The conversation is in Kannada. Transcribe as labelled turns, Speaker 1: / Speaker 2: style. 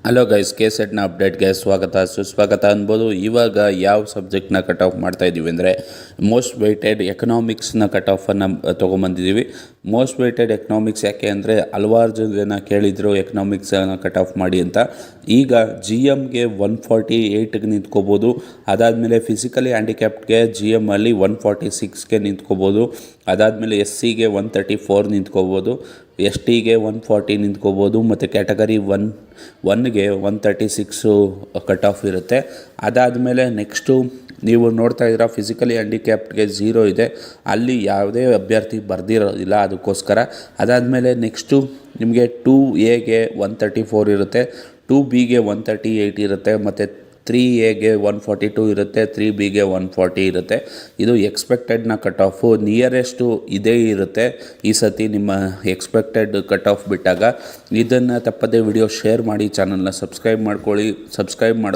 Speaker 1: ಹಲೋ ಗೈಸ್, ಕೆ ಸೆಟ್ನ ಅಪ್ಡೇಟ್ಗೆ ಸುಸ್ವಾಗತ ಅನ್ಬೋದು. ಇವಾಗ ಯಾವ ಸಬ್ಜೆಕ್ಟ್ನ ಕಟ್ ಆಫ್ ಮಾಡ್ತಾ ಇದ್ದೀವಿ ಅಂದರೆ ಮೋಸ್ಟ್ ವೆಯ್ಟೆಡ್ ಎಕನಾಮಿಕ್ಸ್ನ ಕಟ್ ಆಫನ್ನು ತೊಗೊಂಬಂದಿದ್ದೀವಿ. ಮೋಸ್ಟ್ ವೆಯ್ಟೆಡ್ ಎಕನಾಮಿಕ್ಸ್ ಯಾಕೆ ಅಂದರೆ ಹಲವಾರು ಜನ ಕೇಳಿದರು ಎಕನಾಮಿಕ್ಸನ್ನು ಕಟ್ ಆಫ್ ಮಾಡಿ ಅಂತ. ಈಗ ಜಿ ಎಮ್ಗೆ 148ಗೆ ನಿಂತ್ಕೋಬೋದು. ಅದಾದಮೇಲೆ ಫಿಸಿಕಲಿ ಹ್ಯಾಂಡಿಕ್ಯಾಪ್ಡ್ಗೆ ಜಿ ಎಮ್ಮಲ್ಲಿ 146ಗೆ ನಿಂತ್ಕೋಬೋದು. ಅದಾದಮೇಲೆ ಎಸ್ ಸಿಗೆ 134 ನಿಂತ್ಕೋಬೋದು, ಎಸ್ ಟಿಗೆ 140 ನಿಂತ್ಕೋಬೋದು, ಮತ್ತು ಕ್ಯಾಟಗರಿ 1ಗೆ 136 ಕಟ್ ಆಫ್ ಇರುತ್ತೆ. ಅದಾದಮೇಲೆ ನೆಕ್ಸ್ಟು ನೀವು ನೋಡ್ತಾ ಇದ್ದೀರಾ ಫಿಸಿಕಲಿ ಹ್ಯಾಂಡಿಕ್ಯಾಪ್ಡ್ಗೆ 0 ಇದೆ, ಅಲ್ಲಿ ಯಾವುದೇ ಅಭ್ಯರ್ಥಿ ಬರೆದಿರೋದಿಲ್ಲ ಅದಕ್ಕೋಸ್ಕರ. ಅದಾದಮೇಲೆ ನೆಕ್ಸ್ಟು ನಿಮಗೆ 2ಎಗೆ 134 ಇರುತ್ತೆ, 2ಬಿಗೆ 138 ಇರುತ್ತೆ, ಮತ್ತು 3ಎಗೆ 142 ಇರುತ್ತೆ, 3ಬಿಗೆ 140 ಇರುತ್ತೆ. ಇದು ಎಕ್ಸ್ಪೆಕ್ಟೆಡ್ನ ಕಟ್ ಆಫು. ನಿಯರೆಸ್ಟು ಇದೇ ಇರುತ್ತೆ ಈ ಸತಿ ನಿಮ್ಮ ಎಕ್ಸ್ಪೆಕ್ಟೆಡ್ ಕಟ್ ಆಫ್ ಬಿಟ್ಟಾಗ. ಇದನ್ನು ತಪ್ಪದೇ ವಿಡಿಯೋ ಶೇರ್ ಮಾಡಿ, ಚಾನಲ್ನ ಸಬ್ಸ್ಕ್ರೈಬ್ ಮಾಡ್ಕೊಳ್ಳಿ. ಸಬ್ಸ್ಕ್ರೈಬ್